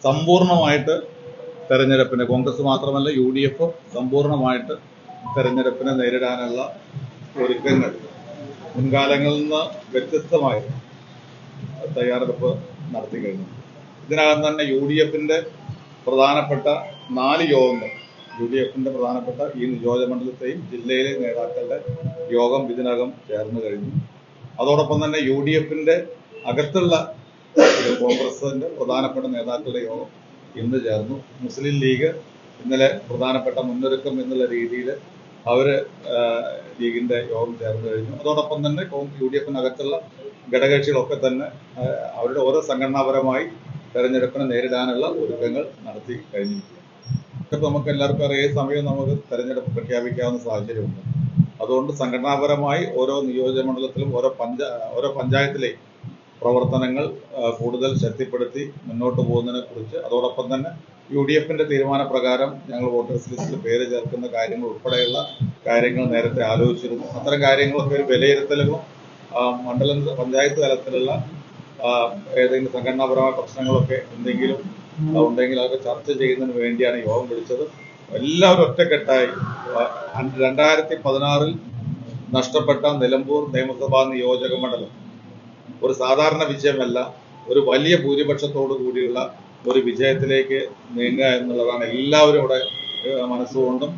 സമ്പൂർണ്ണമായിട്ട് തെരഞ്ഞെടുപ്പിന് കോൺഗ്രസ് മാത്രമല്ല UDF സമ്പൂർണ്ണമായിട്ട് തെരഞ്ഞെടുപ്പിനെ നേരിടാനുള്ള ഒരുക്കങ്ങൾ മുൻകാലങ്ങളിൽ നിന്ന് വ്യത്യസ്തമായി തയ്യാറെടുപ്പ് നടത്തി കഴിഞ്ഞു. ഇതിനകം തന്നെ UDFന്റെ പ്രധാനപ്പെട്ട 4 യോഗങ്ങൾ UDFന്റെ പ്രധാനപ്പെട്ട ഈ നിയോജകമണ്ഡലത്തെയും ജില്ലയിലെ നേതാക്കളുടെ യോഗം ഇതിനകം ചേർന്ന് കഴിഞ്ഞു. അതോടൊപ്പം തന്നെ UDFന്റെ അകത്തുള്ള കോൺഗ്രസിന്റെ പ്രധാനപ്പെട്ട നേതാക്കളുടെ യോഗം ഇന്ന് ചേർന്നു. മുസ്ലിം ലീഗ് ഇന്നലെ പ്രധാനപ്പെട്ട മുന്നൊരുക്കം എന്നുള്ള രീതിയിൽ ലീഗിന്റെ യോഗം ചേർന്ന് കഴിഞ്ഞു. അതോടൊപ്പം തന്നെ UDFനകത്തുള്ള ഘടകകക്ഷികളൊക്കെ തന്നെ അവരുടെ ഓരോ സംഘടനാപരമായി തെരഞ്ഞെടുപ്പിനെ നേരിടാനുള്ള ഒരുക്കങ്ങൾ നടത്തി കഴിഞ്ഞിരിക്കുകയാണ്. ഇപ്പം നമുക്ക് എല്ലാവർക്കും അറിയാം, ഏത് സമയവും നമുക്ക് തെരഞ്ഞെടുപ്പ് പ്രഖ്യാപിക്കാവുന്ന സാഹചര്യമുണ്ട്. അതുകൊണ്ട് സംഘടനാപരമായി ഓരോ നിയോജകമണ്ഡലത്തിലും ഓരോ പഞ്ചായത്തിലെയും പ്രവർത്തനങ്ങൾ കൂടുതൽ ശക്തിപ്പെടുത്തി മുന്നോട്ട് പോകുന്നതിനെ കുറിച്ച്, അതോടൊപ്പം തന്നെ UDFന്റെ തീരുമാനപ്രകാരം ഞങ്ങൾ വോട്ടേഴ്സ് ലിസ്റ്റിൽ പേര് ചേർക്കുന്ന കാര്യങ്ങൾ ഉൾപ്പെടെയുള്ള കാര്യങ്ങൾ നേരത്തെ ആലോചിച്ചിരുന്നു. അത്തരം കാര്യങ്ങളൊക്കെ ഒരു വിലയിരുത്തലും പഞ്ചായത്ത് തലത്തിലുള്ള ഏതെങ്കിലും സംഘടനാപരമായ പ്രശ്നങ്ങളൊക്കെ എന്തെങ്കിലും ഉണ്ടെങ്കിൽ അതൊക്കെ ചർച്ച ചെയ്യുന്നതിന് വേണ്ടിയാണ് യോഗം വിളിച്ചത്. എല്ലാവരും ഒറ്റക്കെട്ടായി 2016 നഷ്ടപ്പെട്ട നിലമ്പൂർ നിയമസഭാ നിയോജക മണ്ഡലം ഒരു സാധാരണ വിജയമല്ല, ഒരു വലിയ ഭൂരിപക്ഷത്തോടു കൂടിയുള്ള ഒരു വിജയത്തിലേക്ക് നീങ്ങുക എന്നുള്ളതാണ് എല്ലാവരും ഇവിടെ മനസ്സുകൊണ്ടും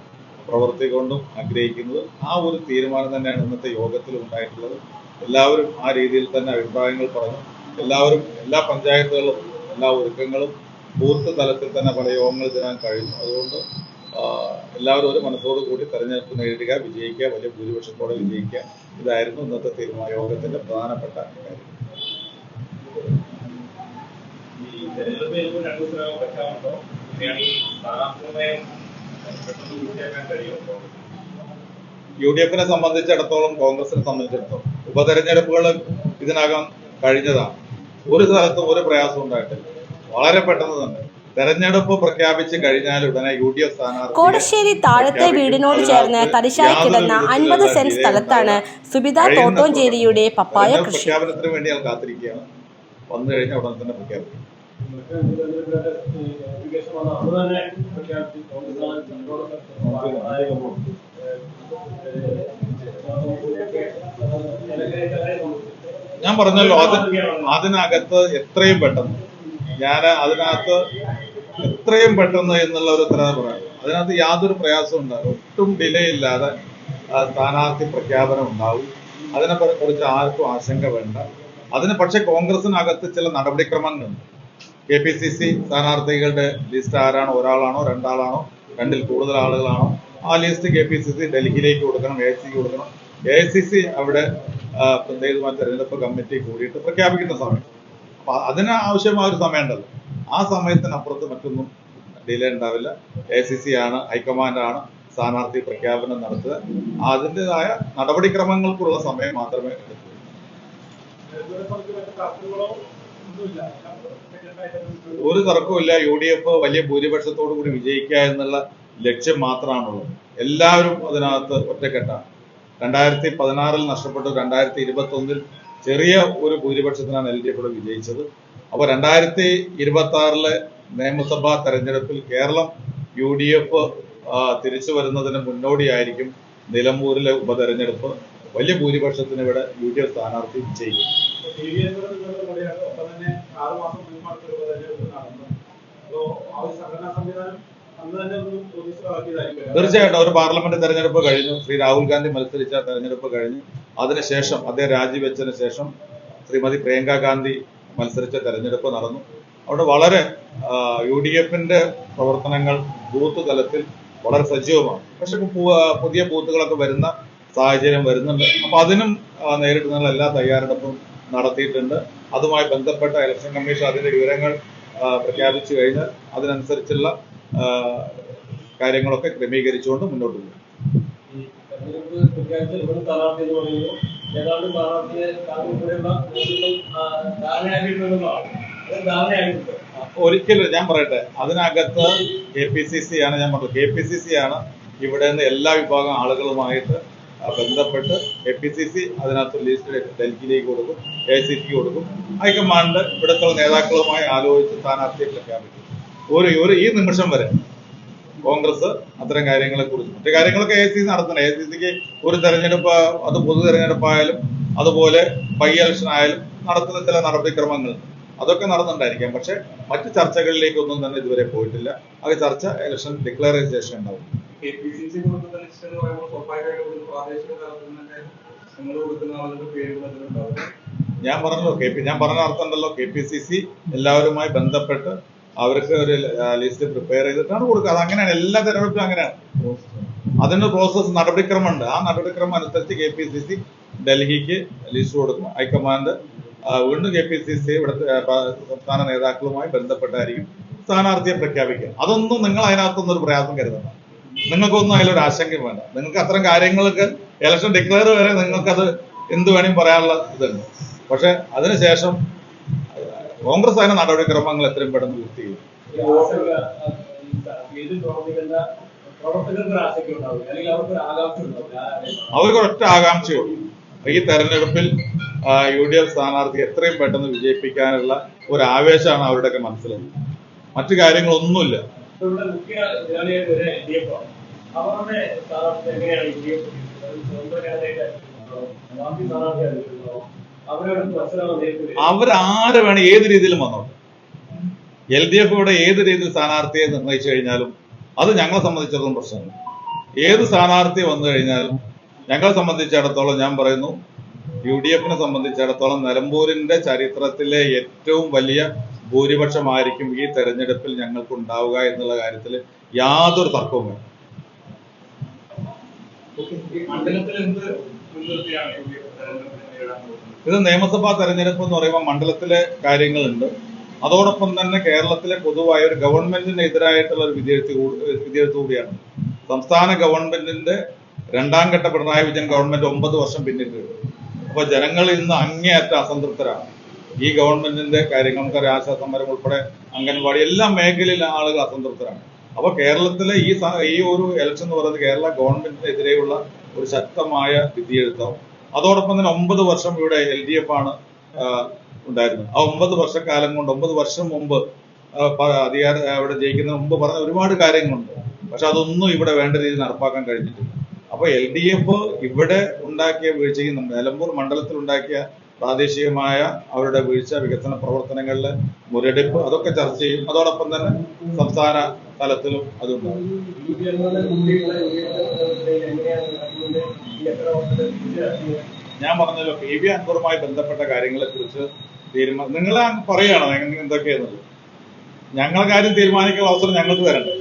പ്രവൃത്തി കൊണ്ടും ആഗ്രഹിക്കുന്നത്. ആ ഒരു തീരുമാനം തന്നെയാണ് ഇന്നത്തെ യോഗത്തിൽ ഉണ്ടായിട്ടുള്ളത്. എല്ലാവരും ആ രീതിയിൽ തന്നെ അഭിപ്രായങ്ങൾ പറഞ്ഞു. എല്ലാവരും എല്ലാ പഞ്ചായത്തുകളും എല്ലാ ഒരുക്കങ്ങളും ബൂത്ത് തലത്തിൽ തന്നെ പല യോഗങ്ങൾ ചെയ്യാൻ കഴിഞ്ഞു. അതുകൊണ്ട് എല്ലാവരും ഒരു മനസ്സോടു കൂടി തെരഞ്ഞെടുപ്പ് നേരിടുക, വിജയിക്കുക, വലിയ ഭൂരിപക്ഷത്തോടെ വിജയിക്കുക, ഇതായിരുന്നു ഇന്നത്തെ യോഗത്തിന്റെ പ്രധാനപ്പെട്ട കാര്യം. UDFനെ സംബന്ധിച്ചിടത്തോളം കോൺഗ്രസിനെ സംബന്ധിച്ചിടത്തോളം ഉപതെരഞ്ഞെടുപ്പുകൾ ഇതിനകം കഴിഞ്ഞതാണ്. ഒരു സ്ഥലത്തും ഒരു പ്രയാസം ഉണ്ടായിട്ടില്ല. വളരെ പെട്ടെന്ന് തന്നെ തെരഞ്ഞെടുപ്പ് പ്രഖ്യാപിച്ച് കഴിഞ്ഞാൽ ഉടനെ UDF സ്ഥാനാർത്ഥി കോടശ്ശേരി താഴത്തെ വീടിനോട് ചേർന്ന് തരിശായി കിടന്ന 50 സെന്റ് സ്ഥലത്താണ് സുബിത തോട്ടോഞ്ചേരിയുടെ പപ്പായ കൃഷി. പ്രഖ്യാപനത്തിന് വേണ്ടി ഞാൻ കാത്തിരിക്കുകയാണ്. വന്നു കഴിഞ്ഞാൽ ഉടനെ തന്നെ പ്രഖ്യാപിക്കും. ഞാൻ പറഞ്ഞല്ലോ, അതിനകത്ത് എത്രയും പെട്ടെന്ന് എന്നുള്ള ഒരു ഉത്തരവ് പറയാം. അതിനകത്ത് യാതൊരു പ്രയാസവും ഉണ്ടാകും. ഒട്ടും ഡിലേ ഇല്ലാതെ സ്ഥാനാർത്ഥി പ്രഖ്യാപനം ഉണ്ടാവും. അതിനെ കുറിച്ച് ആർക്കും ആശങ്ക വേണ്ട. പക്ഷേ കോൺഗ്രസിനകത്ത് ചില നടപടിക്രമങ്ങളുണ്ട്. KPCC സ്ഥാനാർത്ഥികളുടെ ലിസ്റ്റ് ആരാണോ, ഒരാളാണോ, രണ്ടാളാണോ, രണ്ടിൽ കൂടുതൽ ആളുകളാണോ, ആ ലിസ്റ്റ് KPCC ഡൽഹിയിലേക്ക് കൊടുക്കണം, AICC കൊടുക്കണം. AICC അവിടെ തെരഞ്ഞെടുപ്പ് കമ്മിറ്റി കൂടിയിട്ട് പ്രഖ്യാപിക്കുന്ന സമയം. അപ്പൊ അതിന് ആവശ്യമായ ഒരു സമയം ഉണ്ടല്ലോ. ആ സമയത്തിനപ്പുറത്ത് മറ്റൊന്നും ഡിലേ ഉണ്ടാവില്ല. AICC ആണ്, ഹൈക്കമാൻഡാണ് സ്ഥാനാർത്ഥി പ്രഖ്യാപനം നടത്തുക. അതിൻ്റെതായ നടപടിക്രമങ്ങൾക്കുള്ള സമയം മാത്രമേ എടുക്കൂ. ഒരു തർക്കവുമില്ല. UDF വലിയ ഭൂരിപക്ഷത്തോടു കൂടി വിജയിക്കുക എന്നുള്ള ലക്ഷ്യം മാത്രമാണുള്ളത്. എല്ലാവരും അതിനകത്ത് ഒറ്റക്കെട്ടാണ്. 2016 നഷ്ടപ്പെട്ടു, 2021 ചെറിയ ഒരു ഭൂരിപക്ഷത്തിനാണ് LDF വിജയിച്ചത്. അപ്പോൾ 2026 നിയമസഭാ തെരഞ്ഞെടുപ്പിൽ കേരളം UDF തിരിച്ചു വരുന്നതിന് മുന്നോടിയായിരിക്കും നിലമ്പൂരിലെ ഉപതെരഞ്ഞെടുപ്പ്. വലിയ ഭൂരിപക്ഷത്തിന് ഇവിടെ UDF സ്ഥാനാർത്ഥി വിജയിക്കും. തീർച്ചയായിട്ടും ഒരു പാർലമെന്റ് തെരഞ്ഞെടുപ്പ് കഴിഞ്ഞു. ശ്രീ രാഹുൽ ഗാന്ധി മത്സരിച്ച തെരഞ്ഞെടുപ്പ് കഴിഞ്ഞു. അതിനുശേഷം അദ്ദേഹം രാജിവെച്ചതിന് ശേഷം ശ്രീമതി പ്രിയങ്ക ഗാന്ധി മത്സരിച്ച തെരഞ്ഞെടുപ്പ് നടന്നു. അവിടെ വളരെ UDFന്റെ പ്രവർത്തനങ്ങൾ ബൂത്ത് തലത്തിൽ വളരെ സജീവമാണ്. പക്ഷെ പുതിയ ബൂത്തുകളൊക്കെ വരുന്ന സാഹചര്യം വരുന്നുണ്ട്. അപ്പൊ അതിനും നേരിടുന്ന എല്ലാ തയ്യാറെടുപ്പും നടത്തിയിട്ടുണ്ട്. അതുമായി ബന്ധപ്പെട്ട ഇലക്ഷൻ കമ്മീഷൻ അതിന്റെ വിവരങ്ങൾ പ്രഖ്യാപിച്ചു കഴിഞ്ഞാൽ അതിനനുസരിച്ചുള്ള കാര്യങ്ങളൊക്കെ ക്രമീകരിച്ചുകൊണ്ട് മുന്നോട്ട് പോകും. ഒരിക്കലും ഞാൻ പറയട്ടെ, അതിനകത്ത് KPCC ആണ്. ഞാൻ പറഞ്ഞു KPCC ആണ് ഇവിടെ നിന്ന് എല്ലാ വിഭാഗം ആളുകളുമായിട്ട് ബന്ധപ്പെട്ട് KPCC അതിനകത്ത് ലിസ്റ്റ് ഡൽഹിയിലേക്ക് കൊടുക്കും, AICC കൊടുക്കും. ഹൈക്കമാൻഡ് ഇവിടുത്തെ നേതാക്കളുമായി ആലോചിച്ച് സ്ഥാനാർത്ഥിയെ പ്രഖ്യാപിക്കും. ഈ നിമിഷം വരെ കോൺഗ്രസ് അത്തരം കാര്യങ്ങളെ കുറിച്ച് മറ്റു കാര്യങ്ങളൊക്കെ AICC നടത്തണം. AICCക്ക് ഒരു തെരഞ്ഞെടുപ്പ്, അത് പൊതു തെരഞ്ഞെടുപ്പായാലും അതുപോലെ ബൈ ഇലക്ഷൻ ആയാലും നടത്തുന്ന ചില നടപടിക്രമങ്ങൾ അതൊക്കെ നടന്നുണ്ടായിരിക്കാം. പക്ഷെ മറ്റു ചർച്ചകളിലേക്കൊന്നും തന്നെ ഇതുവരെ പോയിട്ടില്ല. അത് ചർച്ച ഇലക്ഷൻ ഡിക്ലെയർ ചെയ്ത ശേഷം ഉണ്ടാവും. ഞാൻ പറഞ്ഞല്ലോ ഞാൻ പറഞ്ഞ അർത്ഥം ഉണ്ടല്ലോ. KPCC എല്ലാവരുമായി ബന്ധപ്പെട്ട് അവർക്ക് ഒരു ലിസ്റ്റ് പ്രിപ്പയർ ചെയ്തിട്ടാണ് കൊടുക്കുക. അത് അങ്ങനെയാണ്, എല്ലാ തെരഞ്ഞെടുപ്പിലും അങ്ങനെയാണ്. അതിന് പ്രോസസ് നടപടിക്രമമുണ്ട്. ആ നടപടിക്രമം അനുസരിച്ച് KPCC ഡൽഹിക്ക് ലിസ്റ്റ് കൊടുക്കും. ഹൈക്കമാൻഡ് വീണ്ടും KPCC ഇവിടുത്തെ സംസ്ഥാന നേതാക്കളുമായി ബന്ധപ്പെട്ടായിരിക്കും സ്ഥാനാർത്ഥിയെ പ്രഖ്യാപിക്കുക. അതൊന്നും നിങ്ങൾ അതിനകത്തൊന്നും ഒരു പ്രയാസം കരുതണ്ട. നിങ്ങൾക്കൊന്നും അതിലൊരു ആശങ്കയും വേണ്ട. നിങ്ങൾക്ക് അത്തരം കാര്യങ്ങൾക്ക് ഇലക്ഷൻ ഡിക്ലെയർ വരെ നിങ്ങൾക്കത് എന്ത് വേണമെങ്കിലും പറയാനുള്ള ഇതുണ്ട്. പക്ഷെ അതിനുശേഷം കോൺഗ്രസ് അതിന്റെ നടപടിക്രമങ്ങൾ എത്രയും പെട്ടെന്ന് പൂർത്തി ചെയ്യും. അവർക്ക് ഒറ്റ ആകാംക്ഷയുള്ളൂ, ഈ തെരഞ്ഞെടുപ്പിൽ UDF സ്ഥാനാർത്ഥി എത്രയും പെട്ടെന്ന് വിജയിപ്പിക്കാനുള്ള ഒരു ആവേശമാണ് അവരുടെയൊക്കെ മനസ്സിലുള്ളത്. മറ്റു കാര്യങ്ങളൊന്നുമില്ല. അവരാരെ വേണം ഏത് രീതിയിലും വന്നോട്ടെ. LDF ഇവിടെ ഏത് രീതിയിൽ സ്ഥാനാർത്ഥിയെ നിർണയിച്ചു കഴിഞ്ഞാലും അത് ഞങ്ങളെ സംബന്ധിച്ചിടത്തോളം പ്രശ്നമില്ല. ഏത് സ്ഥാനാർത്ഥി വന്നു കഴിഞ്ഞാലും ഞങ്ങളെ സംബന്ധിച്ചിടത്തോളം ഞാൻ പറയുന്നു, UDFനെ സംബന്ധിച്ചിടത്തോളം നിലമ്പൂരിന്റെ ചരിത്രത്തിലെ ഏറ്റവും വലിയ ഭൂരിപക്ഷമായിരിക്കും ഈ തെരഞ്ഞെടുപ്പിൽ ഞങ്ങൾക്ക് ഉണ്ടാവുക എന്നുള്ള കാര്യത്തിൽ യാതൊരു തർക്കവും വേണം. ഇത് നിയമസഭാ തെരഞ്ഞെടുപ്പ് എന്ന് പറയുമ്പോൾ മണ്ഡലത്തിലെ കാര്യങ്ങളുണ്ട്. അതോടൊപ്പം തന്നെ കേരളത്തിലെ പൊതുവായ ഒരു ഗവൺമെന്റിനെതിരായിട്ടുള്ള ഒരു വിധിയെഴുത്ത് കൂടിയാണ്. സംസ്ഥാന ഗവൺമെന്റിന്റെ രണ്ടാം ഘട്ട പിണറായി വിജയൻ ഗവൺമെന്റ് 9 വർഷം പിന്നിട്ടുണ്ട്. അപ്പൊ ജനങ്ങൾ ഇന്ന് അങ്ങേയറ്റ അസംതൃപ്തരാണ് ഈ ഗവൺമെന്റിന്റെ കാര്യങ്ങൾ. നമുക്കറിയാം, ആശാ സമരം ഉൾപ്പെടെ അംഗൻവാടി എല്ലാ മേഖലയിലെ ആളുകൾ അസംതൃപ്തരാണ്. അപ്പൊ കേരളത്തിലെ ഈ ഒരു ഇലക്ഷൻ എന്ന് പറയുന്നത് കേരള ഗവൺമെന്റിനെതിരെയുള്ള ഒരു ശക്തമായ വിധിയെഴുത്താവും. അതോടൊപ്പം തന്നെ 9 വർഷം ഇവിടെ LDF ആണ് ഉണ്ടായിരുന്നത്. ആ 9 വർഷക്കാലം കൊണ്ട് 9 വർഷം മുമ്പ് അവിടെ ജയിക്കുന്നതിന് മുമ്പ് പറഞ്ഞ ഒരുപാട് കാര്യങ്ങളുണ്ട്. പക്ഷെ അതൊന്നും ഇവിടെ വേണ്ട രീതിയിൽ നടപ്പാക്കാൻ കഴിഞ്ഞിട്ടില്ല. അപ്പൊ LDF ഇവിടെ ഉണ്ടാക്കിയ വീഴ്ചയും നിലമ്പൂർ മണ്ഡലത്തിൽ ഉണ്ടാക്കിയ പ്രാദേശികമായ അവരുടെ വീഴ്ച, വികസന പ്രവർത്തനങ്ങളിലെ മുരടിപ്പ് അതൊക്കെ ചർച്ച ചെയ്യും. അതോടൊപ്പം തന്നെ സംസ്ഥാന തലത്തിലും അതുണ്ടാകും. ഞാൻ പറഞ്ഞല്ലോ, PV അൻവറുമായി ബന്ധപ്പെട്ട കാര്യങ്ങളെ കുറിച്ച് നിങ്ങൾ പറയുകയാണോ എന്തൊക്കെയാണെന്നുള്ളത്? ഞങ്ങളെ കാര്യം തീരുമാനിക്കാനുള്ള അവസരം ഞങ്ങൾക്ക് തരണ്ടേ?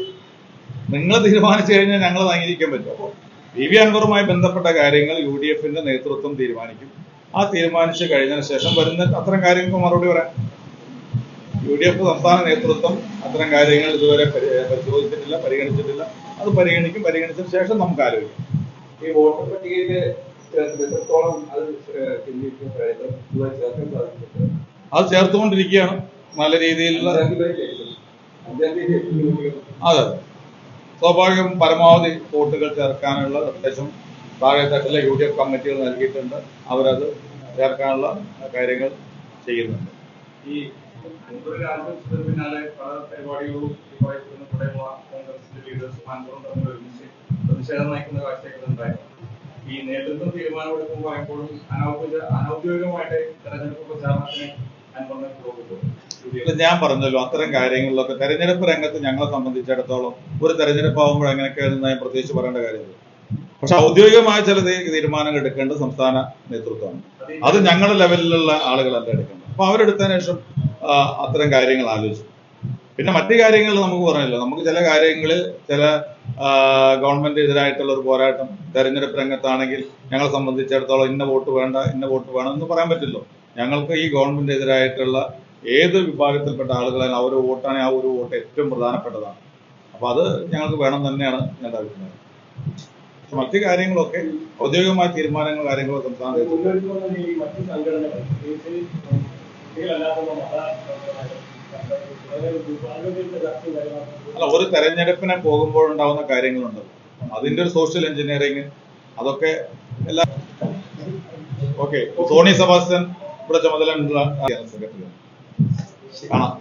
നിങ്ങൾ തീരുമാനിച്ചു കഴിഞ്ഞാൽ ഞങ്ങൾ അംഗീകരിക്കാൻ പറ്റും. അപ്പോൾ PV അൻവറുമായി ബന്ധപ്പെട്ട കാര്യങ്ങൾ UDFന്റെ നേതൃത്വം തീരുമാനിക്കും. ആ തീരുമാനിച്ചു കഴിഞ്ഞതിന് ശേഷം വരുന്ന അത്തരം കാര്യങ്ങൾക്ക് മറുപടി പറയാം. UDF സംസ്ഥാന നേതൃത്വം അത്തരം കാര്യങ്ങൾ ഇതുവരെ പരിശോധിച്ചിട്ടില്ല, പരിഗണിച്ചിട്ടില്ല. അത് പരിഗണിച്ചതിന് ശേഷം നമുക്ക് ആലോചിക്കാം. ഈ വോട്ടർ പട്ടികയില് അത് ചേർത്തുകൊണ്ടിരിക്കുകയാണ് നല്ല രീതിയിലുള്ള. അതെ, സ്വാഭാവികം പരമാവധി വോട്ടുകൾ ചേർക്കാനുള്ള നിർദ്ദേശം താഴെത്തട്ടിലെ UDF കമ്മിറ്റികൾ നൽകിയിട്ടുണ്ട്. അവരത് ചേർക്കാനുള്ള കാര്യങ്ങൾ ചെയ്യുന്നുണ്ട്. ഈ പിന്നാലെ പല പരിപാടികളും കോൺഗ്രസിന്റെ ലീഡേഴ്സ് പ്രതിഷേധം നയിക്കുന്ന കാഴ്ചയൊക്കെ ഉണ്ടായിരുന്നു. ഈ നേതൃത്വം തീരുമാനമെടുക്കുമ്പോൾ എപ്പോഴും അനൗദ്യോഗികമായിട്ട് തെരഞ്ഞെടുപ്പ് പ്രചാരണത്തിന് ഞാൻ പറഞ്ഞല്ലോ, അത്തരം കാര്യങ്ങളിലൊക്കെ തെരഞ്ഞെടുപ്പ് രംഗത്ത് ഞങ്ങളെ സംബന്ധിച്ചിടത്തോളം ഒരു തെരഞ്ഞെടുപ്പ് ആകുമ്പോൾ എങ്ങനെയൊക്കെയാണെന്ന് ഞാൻ പ്രത്യേകിച്ച് പറയേണ്ട കാര്യമില്ല. പക്ഷെ ഔദ്യോഗികമായ ചില തീരുമാനങ്ങൾ എടുക്കേണ്ടത് സംസ്ഥാന നേതൃത്വമാണ്. അത് ഞങ്ങളുടെ ലെവലിലുള്ള ആളുകളല്ല എടുക്കേണ്ടത്. അപ്പൊ അവരെടുത്തതിന് ശേഷം അത്തരം കാര്യങ്ങൾ ആലോചിച്ചു. പിന്നെ മറ്റു കാര്യങ്ങൾ നമുക്ക് പറഞ്ഞല്ലോ, നമുക്ക് ചില കാര്യങ്ങളിൽ ചില ഗവൺമെന്റ് എതിരായിട്ടുള്ള ഒരു പോരാട്ടം തെരഞ്ഞെടുപ്പ് രംഗത്താണെങ്കിൽ ഞങ്ങളെ സംബന്ധിച്ചിടത്തോളം ഇന്ന വോട്ട് വേണ്ട, ഇന്ന വോട്ട് വേണം എന്ന് പറയാൻ പറ്റില്ലോ. ഞങ്ങൾക്ക് ഈ ഗവൺമെന്റ് എതിരായിട്ടുള്ള ഏത് വിഭാഗത്തിൽപ്പെട്ട ആളുകളായാലും ആ ഒരു വോട്ടാണെങ്കിൽ ആ ഒരു വോട്ട് ഏറ്റവും പ്രധാനപ്പെട്ടതാണ്. അപ്പൊ അത് ഞങ്ങൾക്ക് വേണം തന്നെയാണ് ഞങ്ങളുടെ അഭിപ്രായം. മറ്റു കാര്യങ്ങളൊക്കെ ഔദ്യോഗികമായ തീരുമാനങ്ങൾ കാര്യങ്ങളൊക്കെ സംസ്ഥാന അല്ല, ഒരു തെരഞ്ഞെടുപ്പിനെ പോകുമ്പോഴുണ്ടാവുന്ന കാര്യങ്ങളുണ്ട്. അതിന്റെ ഒരു സോഷ്യൽ എഞ്ചിനീയറിങ് അതൊക്കെ എല്ലാ ഓക്കെ. സോണി സെബാസ്റ്റ്യൻ ഇവിടെ ചുമതലയുള്ള സെക്രട്ടറി കാണാം.